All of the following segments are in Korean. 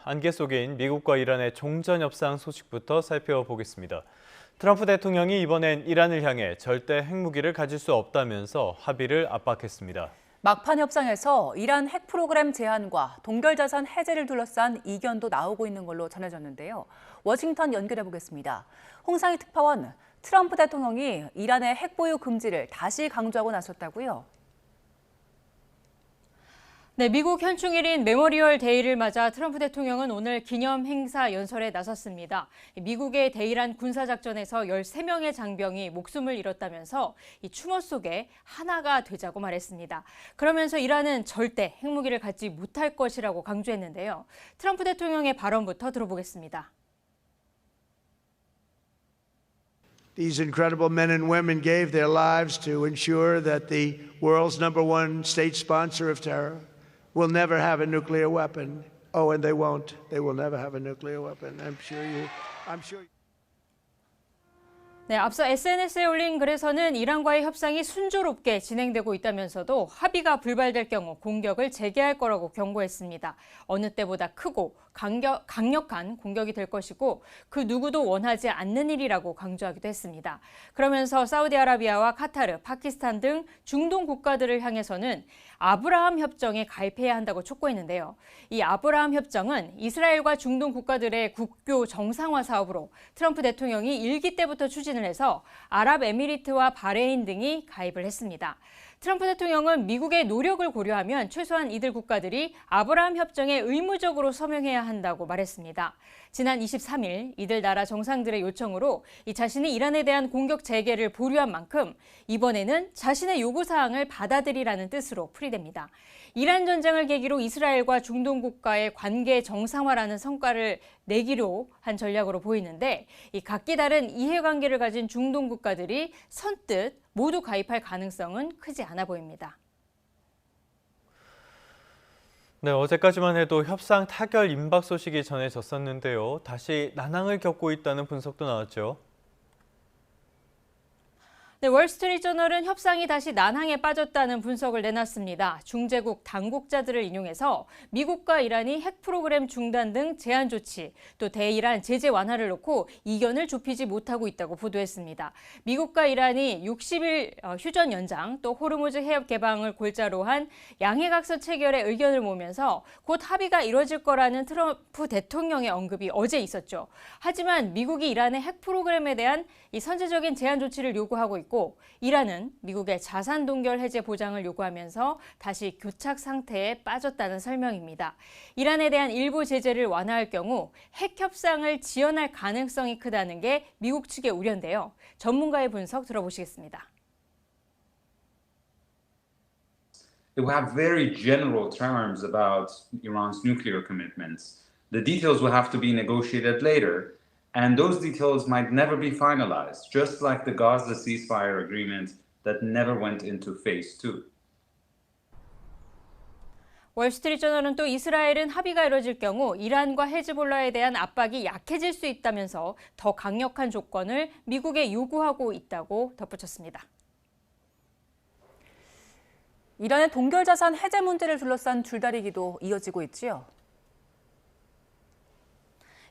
안개 속인 미국과 이란의 종전 협상 소식부터 살펴보겠습니다. 트럼프 대통령이 이번엔 이란을 향해 절대 핵무기를 가질 수 없다면서 합의를 압박했습니다. 막판 협상에서 이란 핵 프로그램 제한과 동결자산 해제를 둘러싼 이견도 나오고 있는 걸로 전해졌는데요. 워싱턴 연결해 보겠습니다. 홍상희 특파원, 트럼프 대통령이 이란의 핵 보유 금지를 다시 강조하고 나섰다고요? 네, 미국 현충일인 메모리얼 데이를 맞아 트럼프 대통령은 오늘 기념 행사 연설에 나섰습니다. 미국의 대이란 군사작전에서 13명의 장병이 목숨을 잃었다면서 이 추모 속에 하나가 되자고 말했습니다. 그러면서 이란은 절대 핵무기를 갖지 못할 것이라고 강조했는데요. 트럼프 대통령의 발언부터 들어보겠습니다. These incredible men and women gave their lives to ensure that the world's #1 state sponsor of terror will never have a nuclear weapon. Oh, and they won't. They will never have a nuclear weapon. I'm sure. 네, 앞서 SNS에 올린 글에서는 이란과의 협상이 순조롭게 진행되고 있다면서도 합의가 불발될 경우 공격을 재개할 거라고 경고했습니다. 어느 때보다 크고 강력한 공격이 될 것이고 그 누구도 원하지 않는 일이라고 강조하기도 했습니다. 그러면서 사우디아라비아와 카타르, 파키스탄 등 중동 국가들을 향해서는 아브라함 협정에 가입해야 한다고 촉구했는데요. 이 아브라함 협정은 이스라엘과 중동 국가들의 국교 정상화 사업으로 트럼프 대통령이 일기 때부터 추진을 해서 아랍에미리트와 바레인 등이 가입을 했습니다. 트럼프 대통령은 미국의 노력을 고려하면 최소한 이들 국가들이 아브라함 협정에 의무적으로 서명해야 한다고 말했습니다. 지난 23일 이들 나라 정상들의 요청으로 자신이 이란에 대한 공격 재개를 보류한 만큼 이번에는 자신의 요구사항을 받아들이라는 뜻으로 풀이됩니다. 이란 전쟁을 계기로 이스라엘과 중동 국가의 관계 정상화라는 성과를 내기로 한 전략으로 보이는데 이 각기 다른 이해관계를 가진 중동 국가들이 선뜻 모두 가입할 가능성은 크지 않아 보입니다. 네, 어제까지만 해도 협상 타결 임박 소식이 전해졌었는데요. 다시 난항을 겪고 있다는 분석도 나왔죠. 네, 월스트리트저널은 협상이 다시 난항에 빠졌다는 분석을 내놨습니다. 중재국 당국자들을 인용해서 미국과 이란이 핵 프로그램 중단 등 제한 조치, 또 대이란 제재 완화를 놓고 이견을 좁히지 못하고 있다고 보도했습니다. 미국과 이란이 60일 휴전 연장, 또 호르무즈 해협 개방을 골자로 한 양해각서 체결에 의견을 모으면서 곧 합의가 이뤄질 거라는 트럼프 대통령의 언급이 어제 있었죠. 하지만 미국이 이란의 핵 프로그램에 대한 이 선제적인 제한 조치를 요구하고 있고 이란은 미국의 자산 동결 해제 보장을 요구하면서 다시 교착 상태에 빠졌다는 설명입니다. 이란에 대한 일부 제재를 완화할 경우 핵 협상을 지연할 가능성이 크다는 게 미국 측의 우려인데요. 전문가의 분석 들어보시겠습니다. It will have very general terms about Iran's nuclear commitments. The details will have to be negotiated later. And those details might never be finalized, just like the Gaza ceasefire agreement that never went into phase 2. 월스트리트저널은 또 이스라엘은 합의가 이뤄질 경우 이란과 헤즈볼라에 대한 압박이 약해질 수 있다면서 더 강력한 조건을 미국에 요구하고 있다고 덧붙였습니다. 이란의 동결자산 해제 문제를 둘러싼 줄다리기도 이어지고 있지요.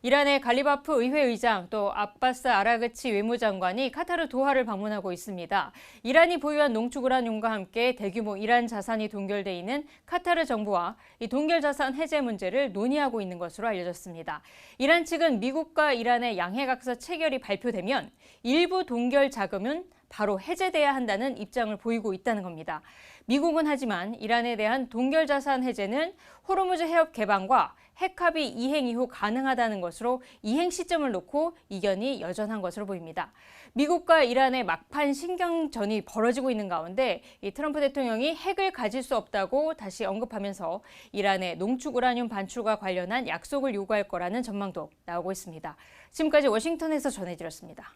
이란의 갈리바프 의회 의장 또 아바스 아라그치 외무장관이 카타르 도하를 방문하고 있습니다. 이란이 보유한 농축 우라늄과 함께 대규모 이란 자산이 동결돼 있는 카타르 정부와 이 동결 자산 해제 문제를 논의하고 있는 것으로 알려졌습니다. 이란 측은 미국과 이란의 양해각서 체결이 발표되면 일부 동결 자금은 바로 해제돼야 한다는 입장을 보이고 있다는 겁니다. 미국은 하지만 이란에 대한 동결 자산 해제는 호르무즈 해협 개방과 핵합의 이행 이후 가능하다는 것으로 이행 시점을 놓고 이견이 여전한 것으로 보입니다. 미국과 이란의 막판 신경전이 벌어지고 있는 가운데 이 트럼프 대통령이 핵을 가질 수 없다고 다시 언급하면서 이란의 농축 우라늄 반출과 관련한 약속을 요구할 거라는 전망도 나오고 있습니다. 지금까지 워싱턴에서 전해드렸습니다.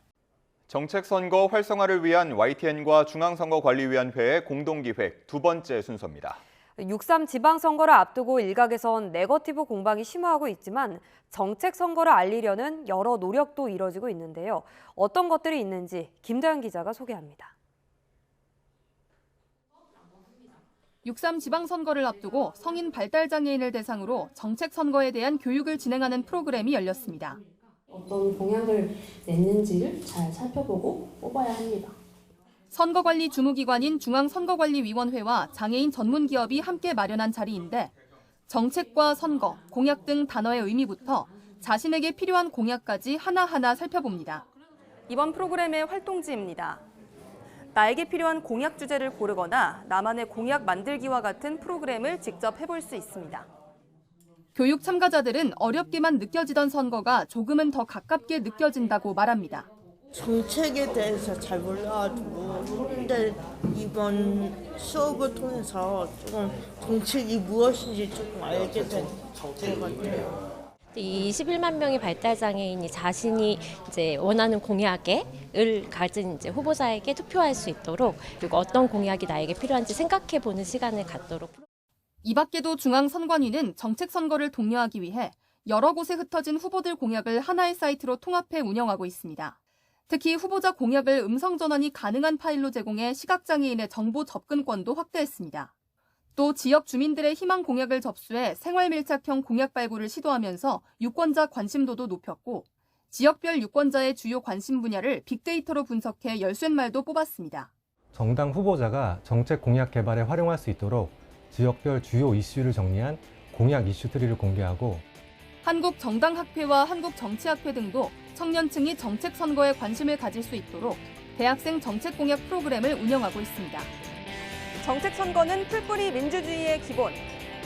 정책선거 활성화를 위한 YTN과 중앙선거관리위원회의 공동기획 두 번째 순서입니다. 6.3 지방선거를 앞두고 일각에선 네거티브 공방이 심화하고 있지만 정책 선거를 알리려는 여러 노력도 이뤄지고 있는데요. 어떤 것들이 있는지 김도현 기자가 소개합니다. 6.3 지방선거를 앞두고 성인 발달장애인을 대상으로 정책 선거에 대한 교육을 진행하는 프로그램이 열렸습니다. 어떤 공약을 냈는지를 잘 살펴보고 뽑아야 합니다. 선거관리 주무기관인 중앙선거관리위원회와 장애인 전문기업이 함께 마련한 자리인데 정책과 선거, 공약 등 단어의 의미부터 자신에게 필요한 공약까지 하나하나 살펴봅니다. 이번 프로그램의 활동지입니다. 나에게 필요한 공약 주제를 고르거나 나만의 공약 만들기와 같은 프로그램을 직접 해볼 수 있습니다. 교육 참가자들은 어렵게만 느껴지던 선거가 조금은 더 가깝게 느껴진다고 말합니다. 정책에 대해서 잘 몰라가지고 근데 이번 수업을 통해서 조금 정책이 무엇인지 조금 알게 된 것 같아요. 이 21만 명의 발달장애인이 자신이 이제 원하는 공약을 가진 이제 후보자에게 투표할 수 있도록 그리고 어떤 공약이 나에게 필요한지 생각해보는 시간을 갖도록. 이 밖에도 중앙선관위는 정책 선거를 독려하기 위해 여러 곳에 흩어진 후보들 공약을 하나의 사이트로 통합해 운영하고 있습니다. 특히 후보자 공약을 음성 전환이 가능한 파일로 제공해 시각장애인의 정보 접근권도 확대했습니다. 또 지역 주민들의 희망 공약을 접수해 생활 밀착형 공약 발굴을 시도하면서 유권자 관심도도 높였고 지역별 유권자의 주요 관심 분야를 빅데이터로 분석해 열쇠말도 뽑았습니다. 정당 후보자가 정책 공약 개발에 활용할 수 있도록 지역별 주요 이슈를 정리한 공약 이슈 트리를 공개하고 한국정당학회와 한국정치학회 등도 청년층이 정책 선거에 관심을 가질 수 있도록 대학생 정책 공약 프로그램을 운영하고 있습니다. 정책 선거는 풀뿌리 민주주의의 기본,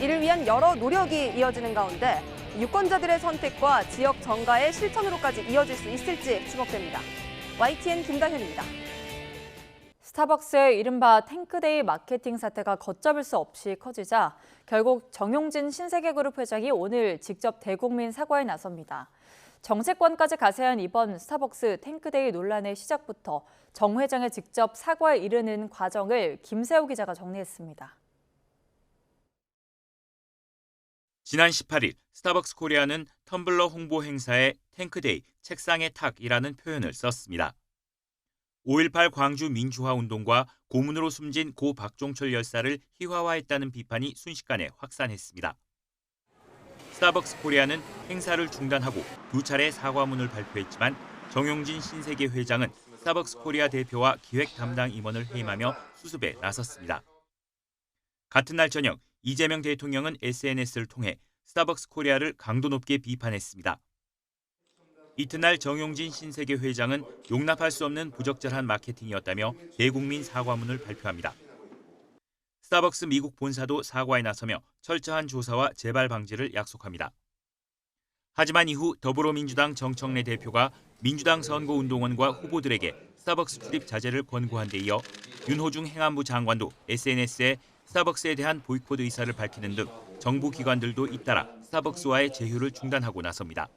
이를 위한 여러 노력이 이어지는 가운데 유권자들의 선택과 지역 정가의 실천으로까지 이어질 수 있을지 주목됩니다. YTN 김다현입니다. 스타벅스의 이른바 탱크데이 마케팅 사태가 걷잡을 수 없이 커지자 결국 정용진 신세계그룹 회장이 오늘 직접 대국민 사과에 나섭니다. 정책권까지 가세한 이번 스타벅스 탱크데이 논란의 시작부터 정 회장의 직접 사과에 이르는 과정을 김세호 기자가 정리했습니다. 지난 18일 스타벅스 코리아는 텀블러 홍보 행사에 탱크데이, 책상의 탁이라는 표현을 썼습니다. 5.18 광주 민주화운동과 고문으로 숨진 고 박종철 열사를 희화화했다는 비판이 순식간에 확산했습니다. 스타벅스 코리아는 행사를 중단하고 2차례 사과문을 발표했지만 정용진 신세계 회장은 스타벅스 코리아 대표와 기획 담당 임원을 해임하며 수습에 나섰습니다. 같은 날 저녁 이재명 대통령은 SNS를 통해 스타벅스 코리아를 강도 높게 비판했습니다. 이튿날 정용진 신세계 회장은 용납할 수 없는 부적절한 마케팅이었다며 대국민 사과문을 발표합니다. 스타벅스 미국 본사도 사과에 나서며 철저한 조사와 재발 방지를 약속합니다. 하지만 이후 더불어민주당 정청래 대표가 민주당 선거운동원과 후보들에게 스타벅스 출입 자제를 권고한 데 이어 윤호중 행안부 장관도 SNS에 스타벅스에 대한 보이콧 의사를 밝히는 등 정부 기관들도 잇따라 스타벅스와의 제휴를 중단하고 나섭니다.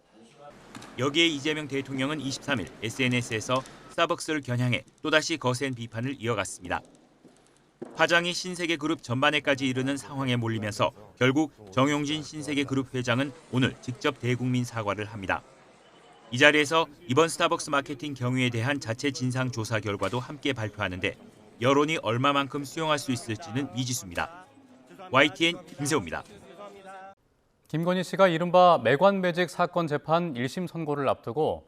여기에 이재명 대통령은 23일 SNS에서 스타벅스를 겨냥해 또다시 거센 비판을 이어갔습니다. 파장이 신세계그룹 전반에까지 이르는 상황에 몰리면서 결국 정용진 신세계그룹 회장은 오늘 직접 대국민 사과를 합니다. 이 자리에서 이번 스타벅스 마케팅 경위에 대한 자체 진상 조사 결과도 함께 발표하는데 여론이 얼마만큼 수용할 수 있을지는 미지수입니다. YTN 김세호입니다. 김건희 씨가 이른바 매관매직 사건 재판 1심 선고를 앞두고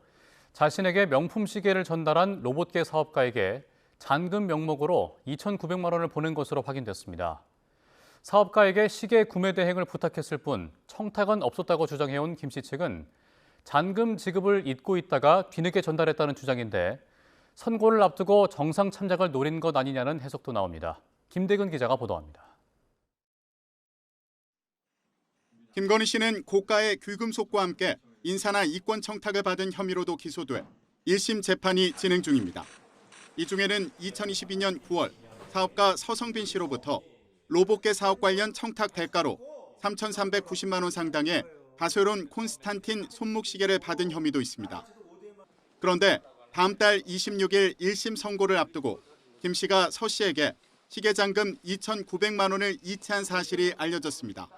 자신에게 명품 시계를 전달한 로봇계 사업가에게 잔금 명목으로 2,900만 원을 보낸 것으로 확인됐습니다. 사업가에게 시계 구매 대행을 부탁했을 뿐 청탁은 없었다고 주장해온 김 씨 측은 잔금 지급을 잊고 있다가 뒤늦게 전달했다는 주장인데 선고를 앞두고 정상 참작을 노린 것 아니냐는 해석도 나옵니다. 김대근 기자가 보도합니다. 김건희 씨는 고가의 귀금속과 함께 인사나 이권 청탁을 받은 혐의로도 기소돼 1심 재판이 진행 중입니다. 이 중에는 2022년 9월 사업가 서성빈 씨로부터 로봇계 사업 관련 청탁 대가로 3,390만 원 상당의 바세론 콘스탄틴 손목시계를 받은 혐의도 있습니다. 그런데 다음 달 26일 1심 선고를 앞두고 김 씨가 서 씨에게 시계 잔금 2,900만 원을 이체한 사실이 알려졌습니다.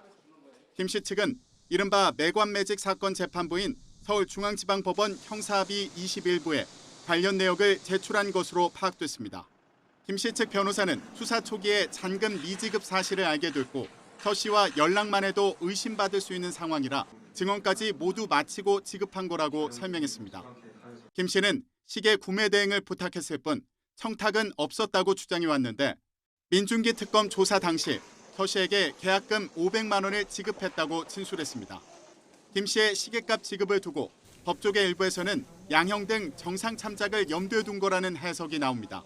김 씨 측은 이른바 매관매직 사건 재판부인 서울중앙지방법원 형사합의 21부에 관련 내역을 제출한 것으로 파악됐습니다. 김 씨 측 변호사는 수사 초기에 잔금 미지급 사실을 알게 됐고 서 씨와 연락만 해도 의심받을 수 있는 상황이라 증언까지 모두 마치고 지급한 거라고 설명했습니다. 김 씨는 시계 구매 대행을 부탁했을 뿐 청탁은 없었다고 주장해왔는데 민중기 특검 조사 당시 서 씨에게 계약금 500만 원을 지급했다고 진술했습니다. 김 씨의 시계값 지급을 두고 법조계 일부에서는 양형 등 정상 참작을 염두에 둔 거라는 해석이 나옵니다.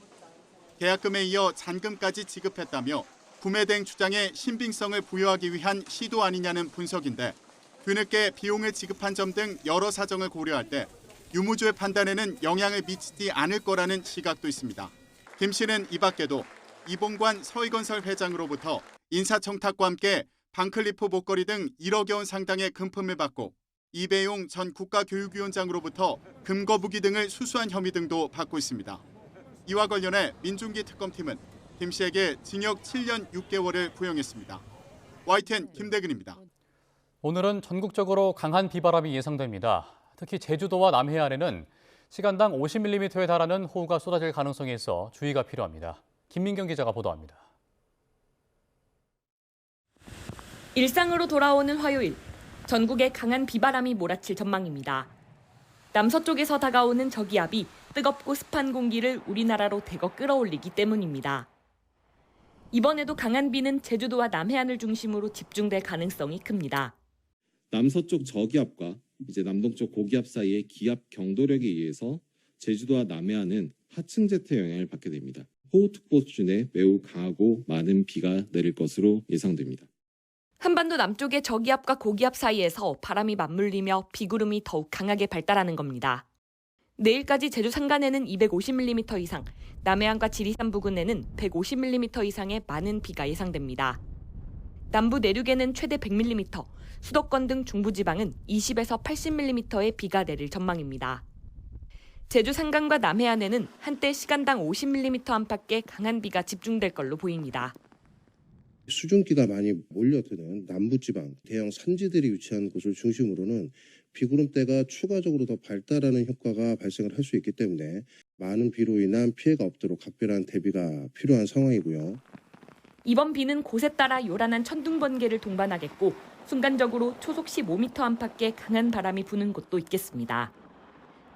계약금에 이어 잔금까지 지급했다며 구매 대행 주장에 신빙성을 부여하기 위한 시도 아니냐는 분석인데 뒤늦게 비용을 지급한 점 등 여러 사정을 고려할 때 유무죄 판단에는 영향을 미치지 않을 거라는 시각도 있습니다. 김 씨는 이 밖에도 이봉관 서희건설 회장으로부터 인사청탁과 함께 반클리프 목걸이 등 1억여 원 상당의 금품을 받고 이배용 전 국가교육위원장으로부터 금거북이 등을 수수한 혐의 등도 받고 있습니다. 이와 관련해 민중기 특검팀은 김 씨에게 징역 7년 6개월을 구형했습니다. YTN 김대근입니다. 오늘은 전국적으로 강한 비바람이 예상됩니다. 특히 제주도와 남해안에는 시간당 50mm에 달하는 호우가 쏟아질 가능성이 있어 주의가 필요합니다. 김민경 기자가 보도합니다. 일상으로 돌아오는 화요일, 전국에 강한 비바람이 몰아칠 전망입니다. 남서쪽에서 다가오는 저기압이 뜨겁고 습한 공기를 우리나라로 대거 끌어올리기 때문입니다. 이번에도 강한 비는 제주도와 남해안을 중심으로 집중될 가능성이 큽니다. 남서쪽 저기압과 이제 남동쪽 고기압 사이의 기압 경도력에 의해서 제주도와 남해안은 하층 제트의 영향을 받게 됩니다. 호우특보 수준의 매우 강하고 많은 비가 내릴 것으로 예상됩니다. 한반도 남쪽의 저기압과 고기압 사이에서 바람이 맞물리며 비구름이 더욱 강하게 발달하는 겁니다. 내일까지 제주 산간에는 250mm 이상, 남해안과 지리산 부근에는 150mm 이상의 많은 비가 예상됩니다. 남부 내륙에는 최대 100mm, 수도권 등 중부지방은 20에서 80mm의 비가 내릴 전망입니다. 제주 산간과 남해안에는 한때 시간당 50mm 안팎의 강한 비가 집중될 걸로 보입니다. 수증기가 많이 몰려드는 남부지방, 대형 산지들이 위치한 곳을 중심으로는 비구름대가 추가적으로 더 발달하는 효과가 발생을 할 수 있기 때문에 많은 비로 인한 피해가 없도록 각별한 대비가 필요한 상황이고요. 이번 비는 곳에 따라 요란한 천둥 번개를 동반하겠고 순간적으로 초속 15m 안팎의 강한 바람이 부는 곳도 있겠습니다.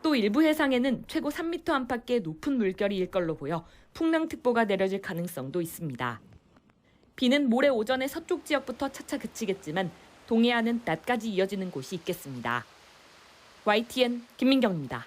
또 일부 해상에는 최고 3m 안팎의 높은 물결이 일 걸로 보여 풍랑특보가 내려질 가능성도 있습니다. 비는 모레 오전에 서쪽 지역부터 차차 그치겠지만 동해안은 낮까지 이어지는 곳이 있겠습니다. YTN 김민경입니다.